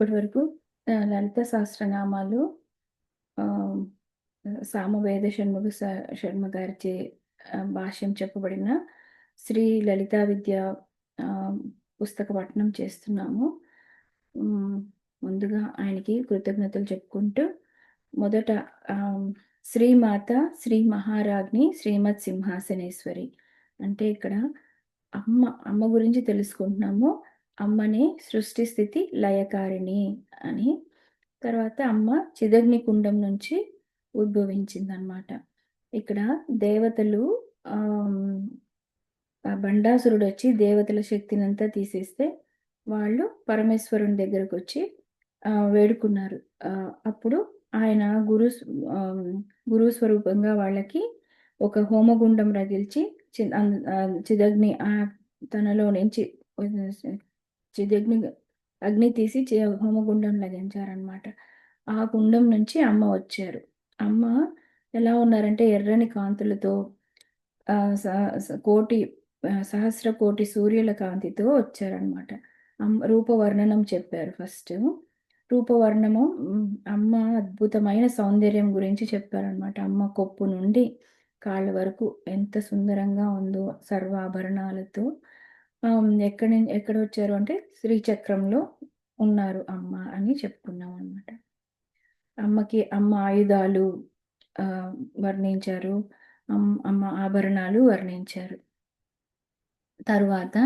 ఇప్పటివరకు లలిత సహస్రనామాలు ఆహ్, సామవేద షణ్ముగ శర్మ గారిచే భాష్యం చెప్పబడిన శ్రీ లలితా విద్య ఆహ్, పుస్తక పఠనం చేస్తున్నాము. హ్మ్. ముందుగా ఆయనకి కృతజ్ఞతలు చెప్పుకుంటూ మొదట ఆహ్, శ్రీమాత శ్రీ మహారాజ్ఞి శ్రీమత్ సింహాసనేశ్వరి. అంటే ఇక్కడ అమ్మ గురించి తెలుసుకుంటున్నాము. అమ్మనే సృష్టి స్థితి లయకారిణి అని. తర్వాత అమ్మ చిదగ్ని కుండం నుంచి ఉద్భవించిందనమాట. ఇక్కడ దేవతలు ఆహ్, ఆ భండాసురుడొచ్చి దేవతల శక్తినంతా తీసేస్తే, వాళ్ళు పరమేశ్వరుని దగ్గరకొచ్చి వేడుకున్నారు. అప్పుడు ఆయన ఆహ్, గురు స్వరూపంగా వాళ్ళకి ఒక హోమగుండం రగిల్చి చిదగ్ని తనలో నుంచి చిదగ్ని అగ్ని తీసి హోమగుండం లగించారనమాట. ఆ గుండం నుంచి అమ్మ వచ్చారు. అమ్మ ఎలా ఉన్నారంటే ఎర్రని కాంతులతో స స కోటి సహస్ర కోటి సూర్యుల కాంతితో వచ్చారనమాట. రూపవర్ణనం చెప్పారు ఫస్టు. రూపవర్ణము అమ్మ అద్భుతమైన సౌందర్యం గురించి చెప్పారనమాట. అమ్మ కొప్పు నుండి కాళ్ళ వరకు ఎంత సుందరంగా ఉందో సర్వాభరణాలతో. ఎక్కడొచ్చారు అంటే శ్రీచక్రంలో ఉన్నారు అమ్మ అని చెప్పుకున్నామనమాట. అమ్మ ఆయుధాలు ఆహ్, వర్ణించారు. అమ్మ ఆభరణాలు వర్ణించారు. తరువాత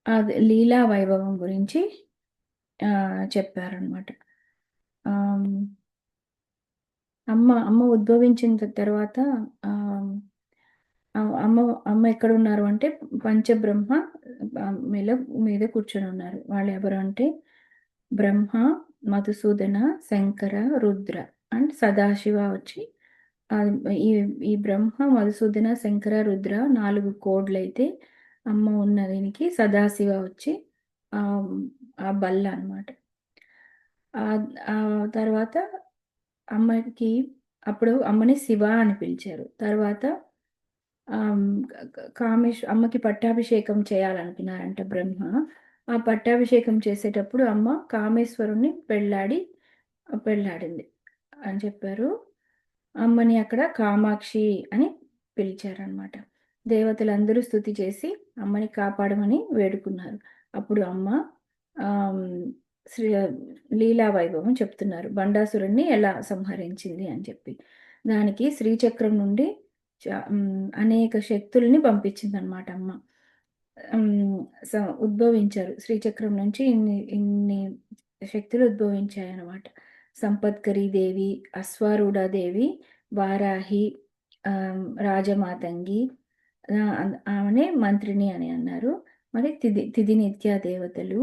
అది లీలా వైభవం గురించి చెప్పారనమాట. ఆహ్, అమ్మ ఉద్భవించిన తర్వాత ఆహ్, అమ్మ అమ్మ ఎక్కడున్నారు అంటే పంచబ్రహ్మ మీద మీద కూర్చొనున్నారు. వాళ్ళెవరు అంటే బ్రహ్మ, మధుసూదన, శంకర, రుద్ర అండ్ సదాశివ వచ్చి ఆహ్, ఈ ఈ బ్రహ్మ, మధుసూదన, శంకర, రుద్ర 4 కోడ్లయితే అమ్మ ఉన్న దీనికి సదాశివ వచ్చి ఆహ్, ఆ బల్ల అనమాట. తర్వాత అమ్మకి అప్పుడు అమ్మని శివ అని పిలిచారు. తర్వాత ఆహ్, అమ్మకి పట్టాభిషేకం చేయాలనుకున్నారంట బ్రహ్మ. ఆ పట్టాభిషేకం చేసేటప్పుడు అమ్మ కామేశ్వరుడిని పెళ్ళాడింది అని చెప్పారు. అమ్మని అక్కడ కామాక్షి అని పిలిచారనమాట. దేవతలందరూ స్తుతి చేసి అమ్మని కాపాడమని వేడుకున్నారు. అప్పుడు అమ్మ ఆహ్, శ్రీ లీలా వైభవం చెప్తున్నారు. బండాసురుడిని ఎలా సంహరించింది అని చెప్పి. దానికి శ్రీచక్రం నుండి అనేక శక్తుల్ని పంపించిందనమాట అమ్మ. హ్మ్. స ఉద్భవించారు. శ్రీచక్రం నుంచి ఇన్ని శక్తులు ఉద్భవించాయనమాట. సంపత్కరీ దేవి, అశ్వారూఢాదేవి, వారాహి, రాజమాతంగి, ఆమెనే మంత్రిని అని అన్నారు. మరి తిథి నిత్య దేవతలు,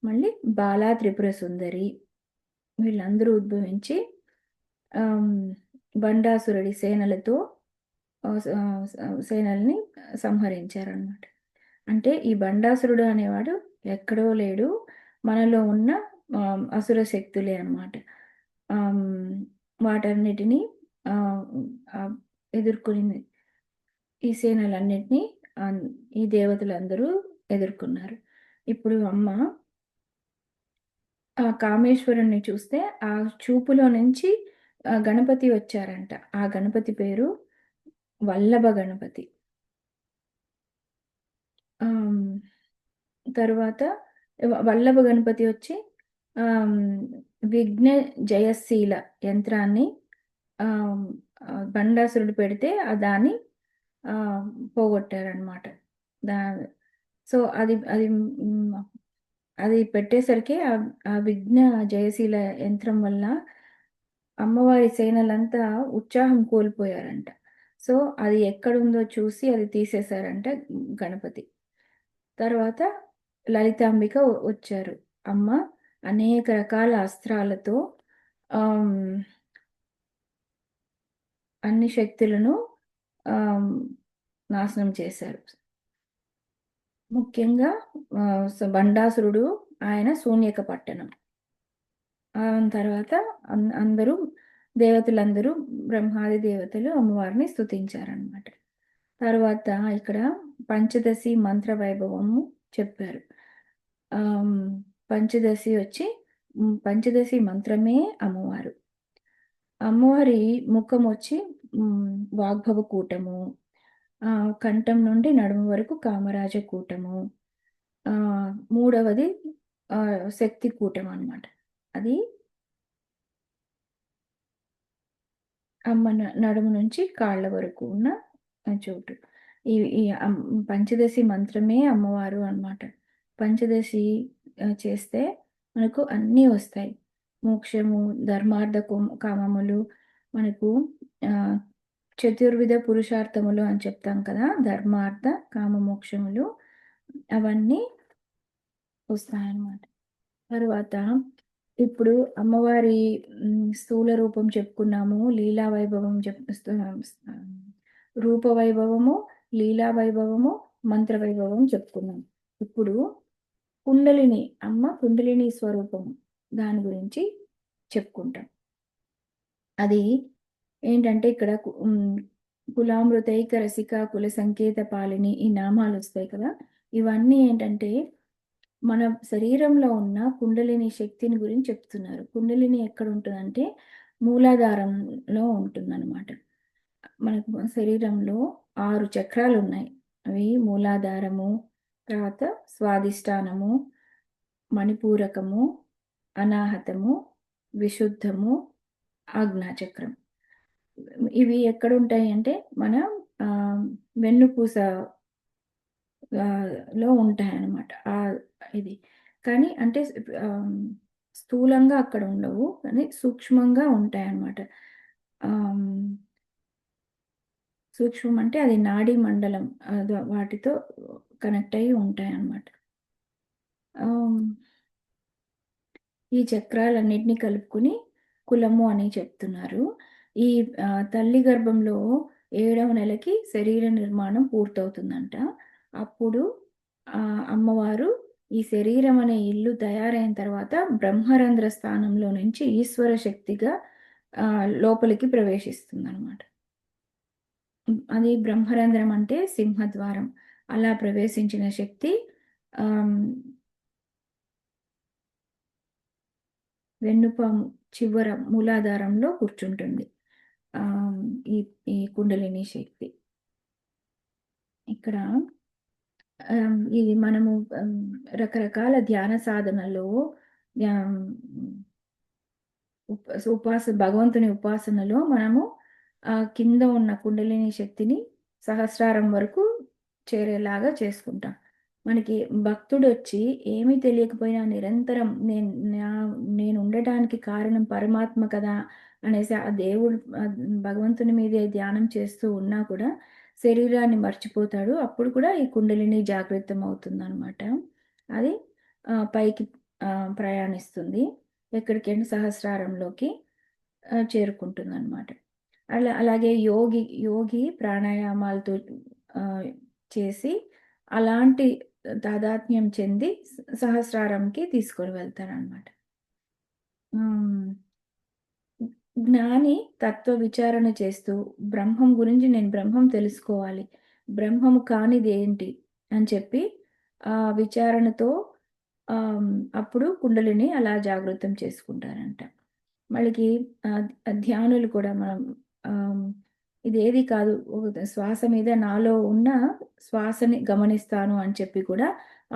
మళ్ళీ బాలా త్రిపుర సుందరి వీళ్ళందరూ ఉద్భవించి ఆహ్, బండాసురుడి సేనలతో సేనల్ని సంహరించారనమాట. అంటే ఈ బండాసురుడు అనేవాడు ఎక్కడో లేడు. మనలో ఉన్న అసుర శక్తులే అనమాట. ఆహ్, వాటన్నిటిని ఆహ్, ఆహ్, ఎదుర్కొని ఈ సేనలన్నిటిని ఈ దేవతలందరూ ఎదుర్కొన్నారు. ఇప్పుడు అమ్మ ఆ కామేశ్వరుడిని చూస్తే ఆ చూపులో నుంచి గణపతి వచ్చారంట. ఆ గణపతి పేరు వల్లభ గణపతి. ఆహ్, తరువాత వల్లభ గణపతి వచ్చి ఆహ్, విఘ్న జయశీల యంత్రాన్ని ఆహ్, బండాసురుడు పెడితే దాన్ని ఆహ్, పోగొట్టారనమాట. దా సో, అది అది అది పెట్టేసరికి ఆ విఘ్న జయశీల యంత్రం వల్ల అమ్మవారి సేనలంతా ఉత్సాహం కోల్పోయారంట. సో, అది ఎక్కడుందో చూసి అది తీసేశారంట గణపతి. తర్వాత లలితాంబిక వచ్చారు. అమ్మ అనేక రకాల అస్త్రాలతో ఆహ్, అన్ని శక్తులను ఆహ్, నాశనం చేశారు. ముఖ్యంగా బండాసురుడు ఆయన శూన్యక పట్టణం. తర్వాత అందరూ దేవతలందరూ బ్రహ్మాది దేవతలు అమ్మవారిని స్తుతించారనమాట. తర్వాత ఇక్కడ పంచదశి మంత్ర వైభవము చెప్పారు. ఆహ్, పంచదశి వచ్చి పంచదశి మంత్రమే అమ్మవారు. అమ్మవారి ముఖమొచ్చి వాగ్భవ కూటము, కంఠం నుండి నడుము వరకు కామరాజ కూటము, మూడవది శక్తి కూటమనమాట. అది అమ్మ నడుము నుంచి కాళ్ళ వరకు ఉన్న చోటు. ఈ ఈ పంచదశి మంత్రమే అమ్మవారు అనమాట. పంచదశి చేస్తే మనకు అన్నీ వస్తాయి. మోక్షము, ధర్మార్థ కామములు, మనకు ఆహ్, చతుర్విధ పురుషార్థములు అని చెప్తాం కదా! ధర్మార్థ, కామ, మోక్షములు అవన్నీ వస్తాయన్నమాట. తరువాత ఇప్పుడు అమ్మవారి స్థూల రూపం చెప్పుకున్నాము. లీలా వైభవం రూప వైభవము, లీలా వైభవము, మంత్ర వైభవం చెప్పుకున్నాం. ఇప్పుడు కుండలిని కుండలిని స్వరూపము దాని గురించి చెప్పుకుంటాం. అది ఏంటంటే ఇక్కడ కులామృతైక రసిక కుల సంకేత పాలిని ఈ నామాలొస్తాయి కదా! ఇవన్నీ ఏంటంటే మన శరీరంలో ఉన్న కుండలిని శక్తిని గురించి చెప్తున్నారు. కుండలిని ఎక్కడుంటదంటే మూలాధారంలో ఉంటుందనమాట. మనకు శరీరంలో 6 చక్రాలున్నాయి. అవి మూలాధారము, తర్వాత స్వాదిష్టానము, మణిపూరకము, అనాహతము, విశుద్ధము, ఆజ్ఞాచక్రం. ఇవి ఎక్కడుంటాయంటే మన వెన్నుపూస లో ఉంటాయన్నమాట. ఇది. కానీ అంటే స్థూలంగా అక్కడ ఉండవు. కానీ సూక్ష్మంగా ఉంటాయన్నమాట. ఆహ్, సూక్ష్మం అంటే అది నాడీ మండలం వాటితో కనెక్ట్ అయ్యి ఉంటాయన్నమాట. ఆహ్, ఈ చక్రాలన్నిటిని కలుపుకొని కులము అని చెప్తున్నారు. ఈ తల్లి గర్భంలో 7వ నెలకి శరీర నిర్మాణం పూర్తవుతుందంట. అప్పుడు అమ్మవారు ఈ శరీరం అనే ఇల్లు తయారైన తర్వాత బ్రహ్మరంధ్ర స్థానంలో నుంచి ఈశ్వర శక్తిగా లోపలికి ప్రవేశిస్తుందనమాట. అది బ్రహ్మరంధ్రం అంటే సింహద్వారం. అలా ప్రవేశించిన శక్తి ఆహ్, వెన్నుపాము చివర మూలాధారంలో కూర్చుంటుంది. ఆహ్, ఈ ఈ కుండలిని శక్తి. ఇక్కడ ఇది మనము రకరకాల ధ్యాన సాధనలో ఆహ్, భగవంతుని ఉపాసనలో మనము కింద ఉన్న కుండలిని శక్తిని సహస్రారం వరకు చేరేలాగా చేసుకుంటాం. మనకి భక్తుడొచ్చి ఏమీ తెలియకపోయినా నిరంతరం నేను ఉండటానికి కారణం పరమాత్మ కదా! అనేసి ఆ దేవుడు భగవంతుని మీదే ధ్యానం చేస్తూ ఉన్నా కూడా శరీరాన్ని మర్చిపోతాడు. అప్పుడు కూడా ఈ కుండలిని జాగృతమవుతుందనమాట. అది పైకి ప్రయాణిస్తుంది. ఎక్కడికంటే సహస్రారంలోకి చేరుకుంటుందనమాట. అలాగే యోగి ప్రాణాయామాలతో ఆహ్, చేసి అలాంటి తాదాత్మ్యం చెంది సహస్రారంకి తీసుకొని వెళ్తారనమాట. హ్మ్. జ్ఞాని తత్వ విచారణ చేస్తూ బ్రహ్మం గురించి నేను బ్రహ్మం తెలుసుకోవాలి. బ్రహ్మము కానిదేంటి అని చెప్పి విచారణతో అప్పుడు కుండలిని అలా జాగృతం చేసుకుంటారంట. మళ్ళికి ధ్యానులు కూడా మనం ఆహ్, ఇదేది కాదు ఒక శ్వాస మీద నాలో ఉన్న శ్వాసని గమనిస్తాను అని చెప్పి కూడా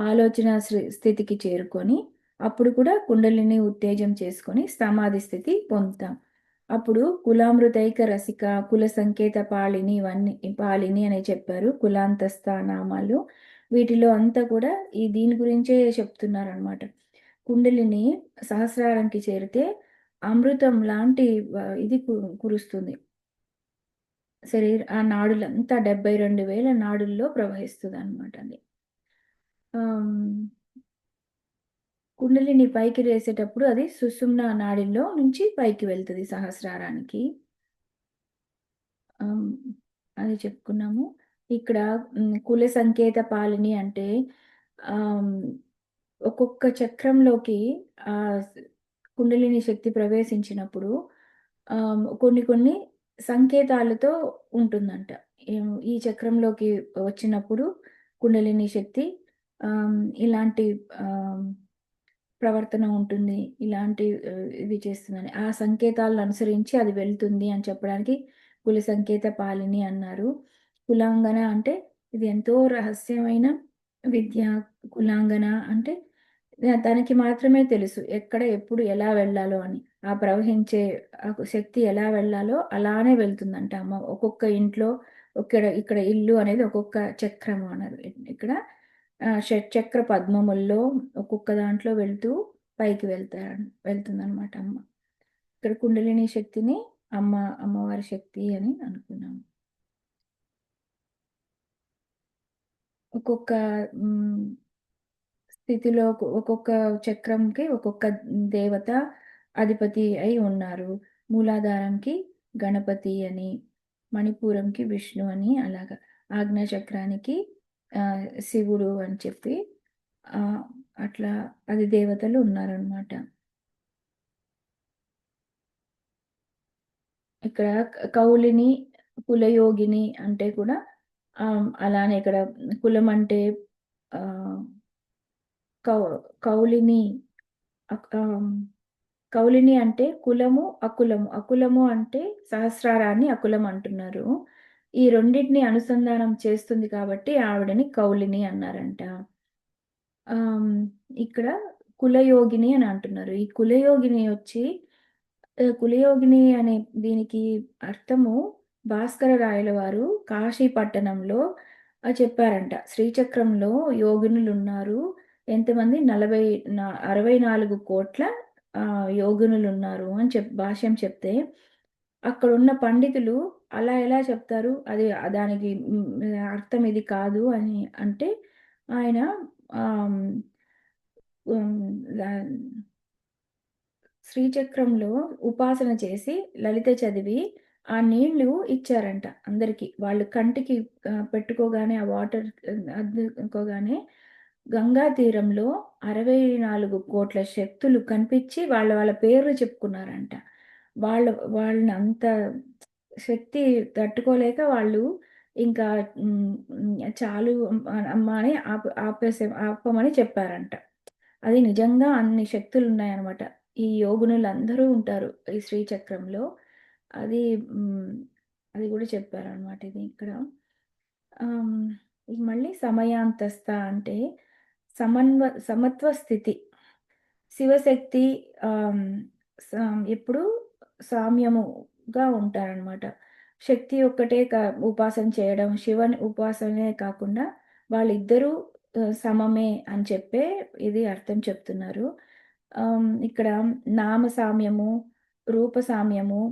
ఆలోచన స్థితికి చేరుకొని అప్పుడు కూడా కుండలిని ఉత్తేజం చేసుకొని సమాధి స్థితి పొందుతాం. అప్పుడు కులామృతైక రసిక, కుల సంకేత పాళిని ఇవన్నీ పాలిని అని చెప్పారు. కులాంతస్థ నామాలు. వీటిలో అంతా కూడా దీని గురించే చెప్తున్నారనమాట. కుండలిని సహస్రారానికి చేరితే అమృతం లాంటి ఇది కురుస్తుంది. ఆ నాడులంతా 72,000 నాడుల్లో ప్రవహిస్తదనమాట అది. ఆహ్, కుండలిని పైకి లేసేటప్పుడు అది సుషుమ్నా నాడిలో నుంచి పైకి వెళ్తది సహస్రారానికి. ఆహ్, అది చెప్పుకున్నాము. ఇక్కడ కుల సంకేత పాలిని అంటే ఆహ్, ఒక్కొక్క చక్రంలోకి ఆహ్, కుండలిని శక్తి ప్రవేశించినప్పుడు కొన్ని కొన్ని సంకేతాలతో ఉంటుందంట. ఈ చక్రంలోకి వచ్చినప్పుడు కుండలిని శక్తి ఇలాంటి ఆహ్ ప్రవర్తన ఉంటుంది. ఇలాంటి ఇవి చేస్తుందని. ఆ సంకేతాలను అనుసరించి అది వెళ్తుంది అని చెప్పడానికి కుల సంకేత పాలిని అన్నారు. కులాంగన అంటే ఇది ఎంతో రహస్యమైన విద్య. కులాంగన అంటే తనకి మాత్రమే తెలుసు. ఎక్కడ, ఎప్పుడు, ఎలా వెళ్ళాలో అని. ఆ ప్రవహించే శక్తి ఎలా వెళ్ళాలో అలానే వెళ్తుందంట అమ్మ. ఒక్కొక్క ఇంట్లో ఇక్కడ ఇల్లు అనేది ఒక్కొక్క చక్రము అన్నారు. ఇక్కడ షట్‌చక్ర పద్మముల్లో ఒక్కొక్క దాంట్లో వెళ్తూ పైకి వెళ్తుందనమాట అమ్మ. ఇక్కడ కుండలిని శక్తిని అమ్మ అమ్మవారి శక్తి అని అనుకున్నాము. ఒక్కొక్క హ్మ్. స్థితిలో ఒక్కొక్క చక్రంకి ఒక్కొక్క దేవత అధిపతి అయి ఉన్నారు. మూలాధారంకి గణపతి అని, మణిపూరంకి విష్ణు అని అలాగా. ఆజ్ఞా చక్రానికి శివుడు అని చెప్పి ఆహ్, అట్లా దేవతలు ఉన్నారనమాట. ఇక్కడ కౌలిని, కులయోగిని అంటే కూడా అలానే ఇక్కడ కులం అంటే ఆహ్, కౌ కౌలిని అక్ ఆహ్, కౌలిని అంటే కులము, అకులము. అకులము అంటే సహస్రారాన్ని అకులం అంటున్నారు. ఈ రెండిటిని అనుసంధానం చేస్తుంది కాబట్టి ఆవిడని కౌలిని అన్నారంట. ఆహ్, హ్మ్. ఇక్కడ కులయోగిని అని అంటున్నారు. ఈ కులయోగిని వచ్చి కులయోగిని అనే దీనికి అర్థము భాస్కర రాయల వారు కాశీ పట్టణంలో చెప్పారంట. శ్రీచక్రంలో యోగినులున్నారు. ఎంతమంది 64,00,00,000 యోగినులున్నారు అని భాష్యం చెప్తే, అక్కడున్న పండితులు అలా ఎలా చెప్తారు? అది దానికి అర్థం ఇది కాదు అని అంటే ఆయన ఆహ్, హ్మ్. లా శ్రీచక్రంలో ఉపాసన చేసి, లలిత చదివి, ఆ నీళ్ళు ఇచ్చారంట అందరికి. వాళ్ళు కంటికి పెట్టుకోగానే ఆ వాటర్ అద్దుకోగానే గంగా తీరంలో 64,00,00,000 శక్తులు కనిపిచ్చి వాళ్ళ వాళ్ళ పేర్లు చెప్పుకున్నారంట. వాళ్ళ వాళ్ళని అంత శక్తి తట్టుకోలేక వాళ్ళు ఇంకా చాలు అమ్మా అని ఆపమని చెప్పారంట. అది నిజంగా అన్ని శక్తులున్నాయన్నమాట. ఈ యోగునులందరూ ఉంటారు ఈ శ్రీచక్రంలో. అది హ్మ్. అది గూడా చెప్పారనమాట ఇది ఇక్కడ. ఆహ్, ఇది మళ్ళీ సమయాంతస్థ అంటే సమత్వ స్థితి. శివశక్తి ఆహ్, ఎప్పుడూ సామ్యముగా ఉంటారనమాట. శక్తి ఒక్కటే ఉపాసన చేయడం, శివుని ఉపాసనే కాకుండా వాళ్ళిద్దరూ సమమే అని చెప్పే ఇది అర్థం చెప్తున్నారు. ఇక్కడ నామ సామ్యము, రూప సామ్యము,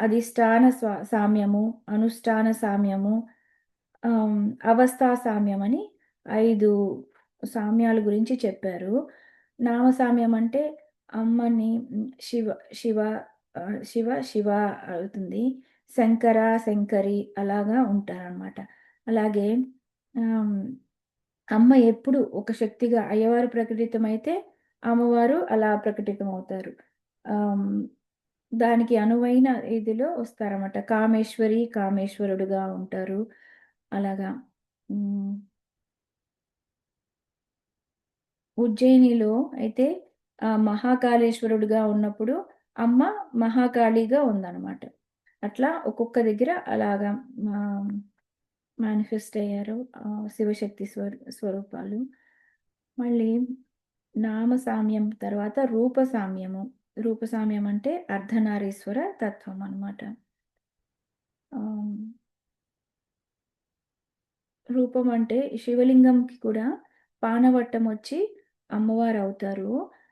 అధిష్టాన సామ్యము, అనుష్ఠాన సామ్యము, ఆహ్, అవస్థా సామ్యమని 5 సామ్యాల గురించి చెప్పారు. నామ సామ్యం అంటే అమ్మని శివ శివ శివ అవుతుంది. శంకర, శంకరి అలాగా ఉంటారనమాట. అలాగే ఆహ్, అమ్మ ఎప్పుడు ఒక శక్తిగా అయ్యవారు ప్రకటితమైతే, అమ్మవారు అలా ప్రకటితమవుతారు. ఆహ్, దానికి అనువైన ఇదిలో వస్తారన్నమాట. కామేశ్వరి, కామేశ్వరుడుగా ఉంటారు. అలాగా. హ్మ్. ఉజ్జయినిలో అయితే మహాకాళేశ్వరుడుగా ఉన్నప్పుడు, అమ్మ మహాకాళిగా ఉందన్నమాట. అట్లా ఒక్కొక్క దగ్గర అలాగా ఆహ్, మేనిఫెస్ట్ అయ్యారు. శివశక్తి స్వరూపాలు. మళ్ళీ నామసామ్యం తర్వాత రూపసామ్యము. రూపసామ్యం అంటే అర్ధనారీశ్వర తత్వం అన్నమాట. ఆహ్, రూపం అంటే శివలింగంకి కూడా పానవట్టమొచ్చి అమ్మవారవుతారు.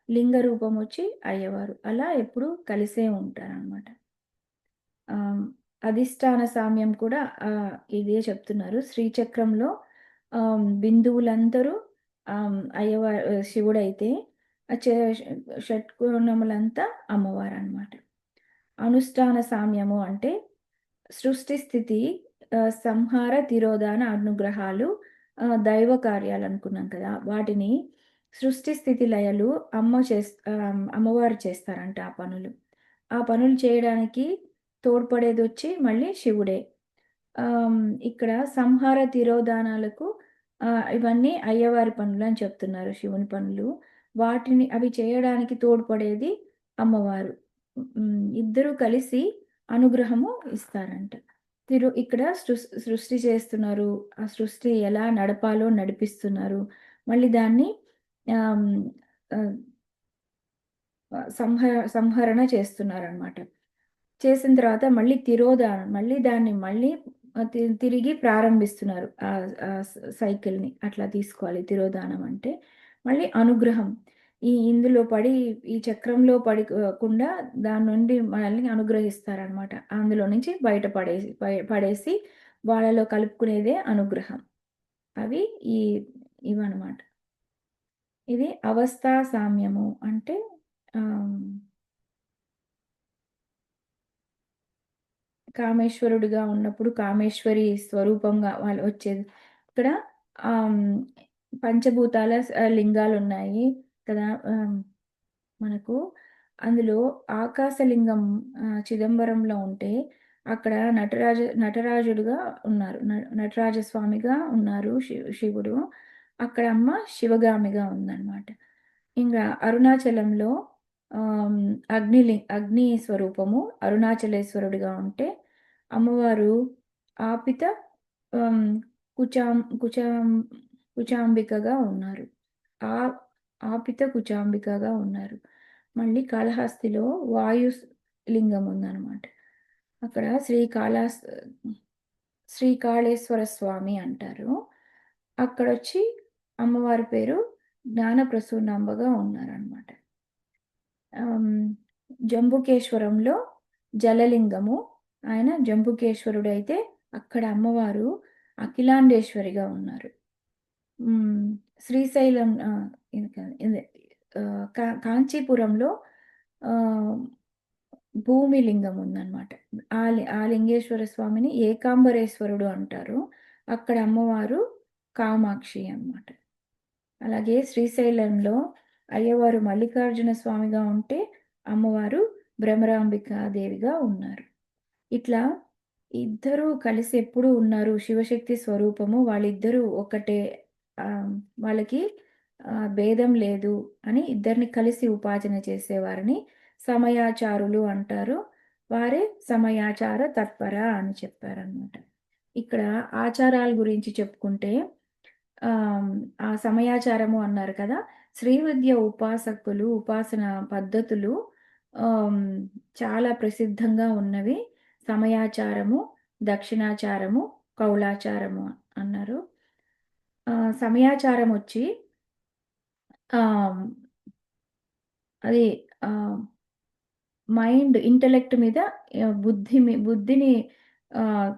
లింగ రూపమొచ్చి అయ్యవారు. అలా ఎప్పుడూ కలిసే ఉంటారనమాట. ఆహ్, అధిష్టాన సామ్యం కూడా ఇదే చెప్తున్నారు. శ్రీచక్రంలో బిందువులందరూ శివుడైతే ఆ చ షట్కోణములంతా అమ్మవారనమాట. అనుష్ఠాన సామ్యము అంటే సృష్టి స్థితి, సంహార, తిరోధాన, అనుగ్రహాలు, దైవ కార్యాలనుకున్నాం కదా! వాటిని సృష్టి స్థితి లయలు అమ్మవారు చేస్తారంట ఆ పనులు. ఆ పనులు చేయడానికి తోడ్పడేదొచ్చి మళ్ళీ శివుడే. ఆహ్, ఇక్కడ సంహార, తిరోధానాలకు ఇవన్నీ అయ్యవారి పనులని చెప్తున్నారు శివుని పనులు. అవి చేయడానికి తోడ్పడేది అమ్మవారు. ఇద్దరూ కలిసి అనుగ్రహము ఇస్తారంట. ఇక్కడ సృష్టి చేస్తున్నారు. ఆ సృష్టి ఎలా నడపాలో నడిపిస్తున్నారు. మళ్ళీ దాన్ని ఆహ్, ఆహ్, సంహరణ చేస్తున్నారనమాట. చేసిన తర్వాత మళ్ళీ తిరోధానం. మళ్ళీ దాన్ని మళ్ళీ తిరిగి ప్రారంభిస్తున్నారు. సైకిల్‌ని అట్లా తీసుకోవాలి తిరోధానం అంటే. మళ్ళి అనుగ్రహం. ఇందులో పడి ఈ చక్రంలో పడకుండా దాని నుండి మనల్ని అనుగ్రహిస్తారనమాట. అందులో నుంచి బయట పడేసి వాళ్ళలో కలుపుకునేదే అనుగ్రహం. అవి ఈ ఇవనమాట. ఇది అవస్థా సామ్యము అంటే ఆహ్ కామేశ్వరుడిగా ఉన్నప్పుడు కామేశ్వరి స్వరూపంగా వాళ్ళు వచ్చేది. ఇక్కడ ఆహ్, హ్మ్, పంచభూతాల లింగాలున్నాయి కదా! మనకు అందులో ఆకాశలింగం చిదంబరంలో ఉంటే, అక్కడ నటరాజుడుగా ఉన్నారు. నటరాజస్వామిగా ఉన్నారు శివుడు. అక్కడ అమ్మ శివగామిగా ఉందనమాట. ఇంగా అరుణాచలంలో ఆహ్, అగ్ని స్వరూపము అరుణాచలేశ్వరుడిగా ఉంటే, అమ్మవారు ఆపిత ఆహ్, కుచాం కుచాం కుచాంబికగా ఉన్నారు. ఆ ఆపిత కుచాంబికగా ఉన్నారు. మళ్ళీ కాళహస్తిలో లింగం ఉందనమాట. అక్కడ శ్రీకాళేశ్వర స్వామి అంటారు. అక్కడొచ్చి అమ్మవారి పేరు జ్ఞానప్రసూనాంబగా ఉన్నారనమాట. ఆహ్, జంబుకేశ్వరంలో జలలింగము. ఆయన జంబుకేశ్వరుడైతే అక్కడ అమ్మవారు అఖిలాండేశ్వరిగా ఉన్నారు. హ్మ్. శ్రీశైలం ఇది కాదు. ఇదే కాంచీపురంలో ఆహ్, భూమి లింగం ఉందనమాట. ఆ లింగేశ్వర స్వామిని ఏకాంబరేశ్వరుడు అంటారు. అక్కడ అమ్మవారు కామాక్షి అన్నమాట. అలాగే శ్రీశైలంలో అయ్యవారు మల్లికార్జున స్వామిగా ఉంటే, అమ్మవారు భ్రమరాంబికా దేవిగా ఉన్నారు. ఇట్లా ఇద్దరూ కలిసి ఎప్పుడూ ఉన్నారు. శివశక్తి స్వరూపము. వాళ్ళిద్దరూ ఒకటే. ఆహ్, వాళ్ళకి భేదం లేదు అని ఇద్దరిని కలిసి ఉపాసన చేసేవారిని సమయాచారులు అంటారు. వారే సమయాచార తత్పర అని చెప్పారనమాట. ఇక్కడ ఆచారాల గురించి చెప్పుకుంటే ఆహ్, ఆ సమయాచారము అన్నారు కదా! శ్రీ విద్య ఉపాసకులు, ఉపాసన పద్ధతులు ఆహ్, చాలా ప్రసిద్ధంగా ఉన్నవి. సమయాచారము, దక్షిణాచారము, కౌలాచారము అన్నారు. సమయాచారమొచ్చి ఆహ్, అది ఆహ్, ఇంటలెక్ట్ మీద బుద్ధిని ఆహ్,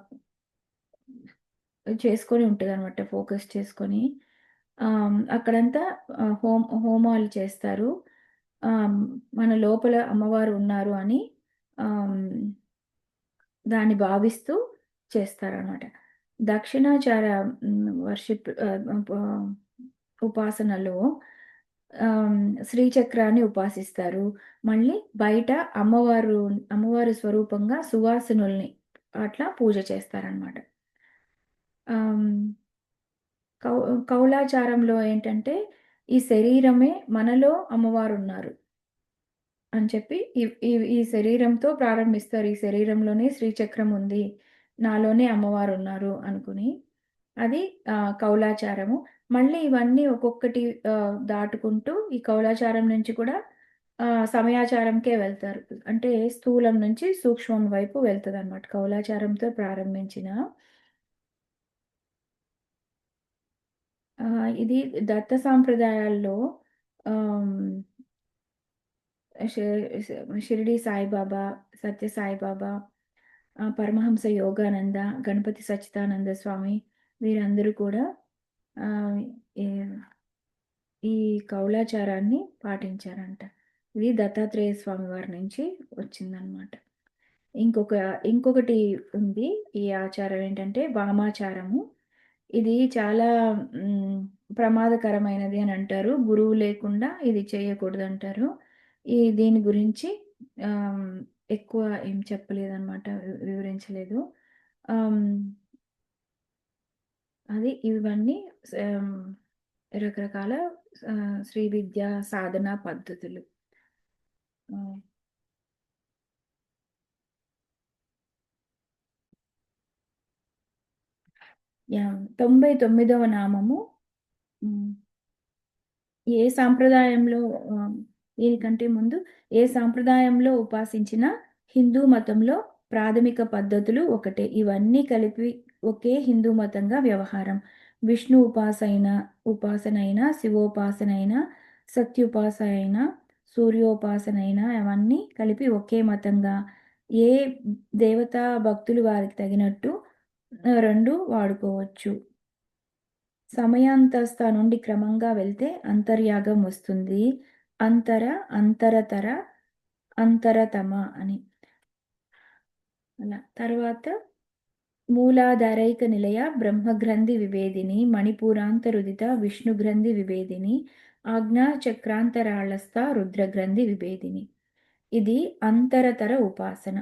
చేసుకొని ఉంటదనమాట. ఫోకస్ చేసుకొని. అక్కడంతా హోమాలు చేస్తారు. ఆహ్, మన లోపల అమ్మవారు ఉన్నారు అని ఆహ్, దాన్ని భావిస్తూ చేస్తారనమాట. దక్షిణాచార వర్షిప్ ఉపాసనలో ఆహ్, శ్రీచక్రాన్ని ఉపాసిస్తారు. మళ్ళీ బయట అమ్మవారు స్వరూపంగా సువాసినుల్ని అట్లా పూజ చేస్తారనమాట. ఆహ్, కౌ కౌలాచారంలో ఏంటంటే, ఈ శరీరమే మనలో అమ్మవారున్నారు అని చెప్పి ఈ ఈ ఈ శరీరంతో ప్రారంభిస్తారు. ఈ శరీరంలోనే శ్రీచక్రం ఉంది. నాలోనే అమ్మవారున్నారు అనుకుని. అది కౌలాచారము. మళ్ళీ ఇవన్నీ ఒక్కొక్కటి దాటుకుంటూ ఈ కౌలాచారం నుంచి కూడా సమయాచారంకే వెళ్తారు. అంటే స్థూలం నుంచి సూక్ష్మం వైపు వెళ్తదనమాట. కౌలాచారంతో ప్రారంభించిన ఇది దత్త సాంప్రదాయాల్లో ఆహ్, షి షి షిరిడి సాయిబాబా, సత్య సాయిబాబా, పరమహంస యోగానంద, గణపతి సచ్చిదానంద స్వామి వీరందరూ కూడా ఆహ్, ఈ ఈ కౌలాచారాన్ని పాటించారంట. ఇది దత్తాత్రేయ స్వామి వారి నుంచి వచ్చిందనమాట. ఇంకొకటి ఉంది. ఈ ఆచారం ఏంటంటే వామాచారము. ఇది చాలా హ్మ్, ప్రమాదకరమైనది అని అంటారు. గురువు లేకుండా ఇది చేయకూడదంటారు. దీని గురించి ఆహ్, ఎక్కువ ఏం చెప్పలేదనమాట. వివరించలేదు. ఆహ్, ఇవన్నీ ఆహ్, రకరకాల శ్రీ విద్య సాధన పద్ధతులు. ఆహ్, యాహ్! 99వ నామము. హ్మ్. ఏ సాంప్రదాయంలో ఆహ్, దీనికంటే ముందు ఏ సాంప్రదాయంలో ఉపాసించినా హిందూ మతంలో ప్రాథమిక పద్ధతులు ఒకటే. ఇవన్నీ కలిపి ఒకే హిందూ మతంగా వ్యవహారం. విష్ణు ఉపాసనైనా, శివోపాసనైనా, సత్యుపాస అయినా, సూర్యోపాసనైనా అవన్నీ కలిపి ఒకే మతంగా ఏ దేవతా భక్తులు వారికి తగినట్టు 2 వాడుకోవచ్చు. సమయాంతస్థ నుండి క్రమంగా వెళ్తే అంతర్యాగం వస్తుంది. అంతర, అంతరతర, అంతరతమ అని. అలా. తర్వాత మూలాధారైక నిలయ బ్రహ్మగ్రంథి వివేదిని, మణిపూరాంతరుదిత విష్ణుగ్రంథి వివేదిని, ఆజ్ఞాచక్రాంతరాళస్థ రుద్రగ్రంథి విభేదిని. ఇది అంతరతర ఉపాసన.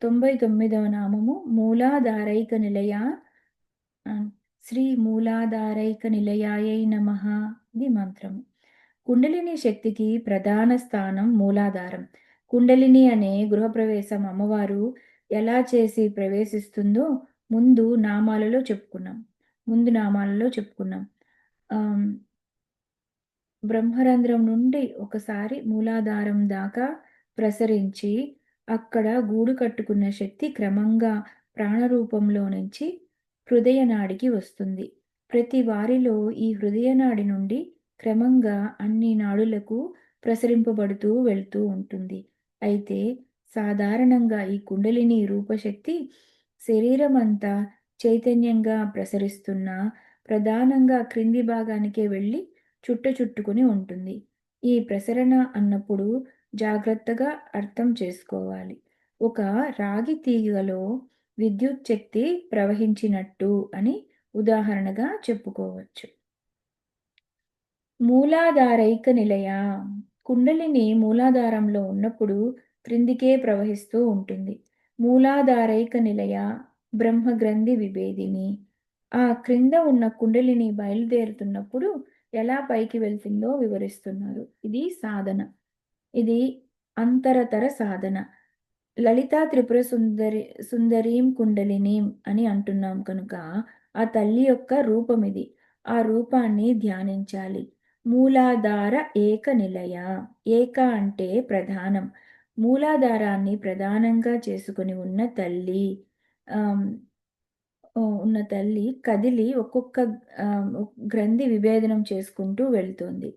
99వ నామము మూలాధారైక నిలయ. ఆ! శ్రీ మూలాధారైక నిలయాయై నమః ఇది మంత్రము. కుండలిని శక్తికి ప్రధాన స్థానం మూలాధారం. కుండలిని అనే గృహప్రవేశం అమ్మవారు ఎలా చేసి ప్రవేశిస్తుందో ముందు నామాలలో చెప్పుకున్నాం. ఆహ్, బ్రహ్మరంధ్రం నుండి ఒకసారి మూలాధారం దాకా ప్రసరించి, అక్కడ గూడు కట్టుకున్న శక్తి క్రమంగా ప్రాణరూపంలో నుంచి హృదయనాడికి వస్తుంది. ప్రతి వారిలో ఈ హృదయనాడి నుండి క్రమంగా అన్ని నాడులకు ప్రసరింపబడుతూ వెళ్తూ ఉంటుంది. అయితే సాధారణంగా ఈ కుండలిని రూపశక్తి శరీరమంతా చైతన్యంగా ప్రసరిస్తున్నా, ప్రధానంగా క్రింది భాగానికే వెళ్ళి చుట్టుకొని ఉంటుంది. ఈ ప్రసరణ అన్నప్పుడు జాగ్రత్తగా అర్థం చేసుకోవాలి. ఒక రాగి తీగలో విద్యుత్ శక్తి ప్రవహించినట్టు అని ఉదాహరణగా చెప్పుకోవచ్చు. మూలాధారైక నిలయ. కుండలిని మూలాధారంలో ఉన్నప్పుడు క్రిందికే ప్రవహిస్తూ ఉంటుంది. మూలాధారైక నిలయ బ్రహ్మగ్రంథి విభేదిని. ఆ క్రింద ఉన్న కుండలిని బయలుదేరుతున్నప్పుడు ఎలా పైకి వెళ్తుందో వివరిస్తున్నారు. ఇది సాధన. ఇది అంతరతర సాధన. లలితా త్రిపుర సుందరీం కుండలినీం అని అంటున్నాం కనుక, ఆ తల్లి యొక్క రూపమిది. ఆ రూపాన్ని ధ్యానించాలి. మూలాధార ఏక నిలయ. ఏక అంటే ప్రధానం. మూలాధారాన్ని ప్రధానంగా చేసుకొని ఆహ్, ఉన్న తల్లి కదిలి ఒక్కొక్క గ్రంథి విభేదనం చేసుకుంటూ వెళ్తుంది.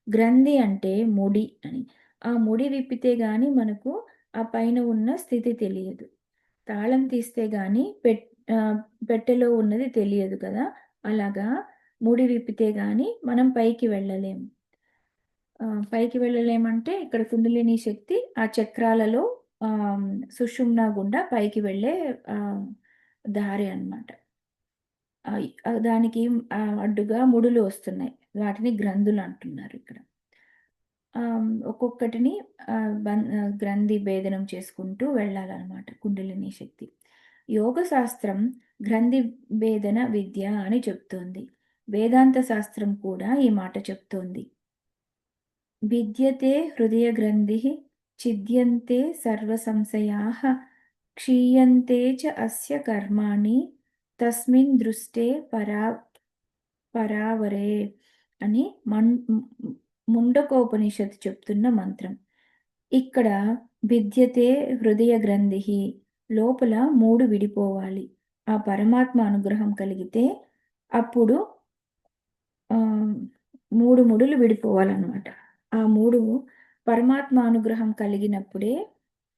గ్రంథి అంటే ముడి అని. ఆ ముడి విప్పితే గాని మనకు ఆ పైన ఉన్న స్థితి తెలియదు. తాళం తీస్తే గాని ఆహ్, పెట్టెలో ఉన్నది తెలియదు కదా! అలాగా ముడి విప్పితే గాని మనం పైకి వెళ్ళలేము. పైకి వెళ్ళలేమంటే ఇక్కడ కుండలిని శక్తి ఆ చక్రాలలో ఆహ్, సుషుమ్న గుండా పైకి వెళ్ళే ఆహ్, దారి అన్నమాట. దానికి అడ్డుగా ముడులు వస్తున్నాయి. వాటిని గ్రంథులంటున్నారిక్కడ. ఒక్కొక్కటిని గ్రంథి భేదనం చేసుకుంటూ వెళ్ళాలనమాట కుండలిని శక్తి. యోగ శాస్త్రం గ్రంథి భేదన విద్య అని చెప్తోంది. వేదాంత శాస్త్రం కూడా ఈ మాట చెప్తోంది. విద్యతే హృదయగ్రంథిః ఛిద్యంతే సర్వసంశయాః క్షీయంతే చ అస్య కర్మాణి తస్మిన్ దృష్టే పరావరే అని ముండకోపనిషత్తు చెప్తున్న మంత్రం. ఇక్కడ విద్యతే హృదయ గ్రంథిః లోపల 3 విడిపోవాలి. ఆ పరమాత్మ అనుగ్రహం కలిగితే అప్పుడు ఆహ్, 3 ముడులు విడిపోవాలనమాట. ఆ 3 పరమాత్మ అనుగ్రహం కలిగినప్పుడే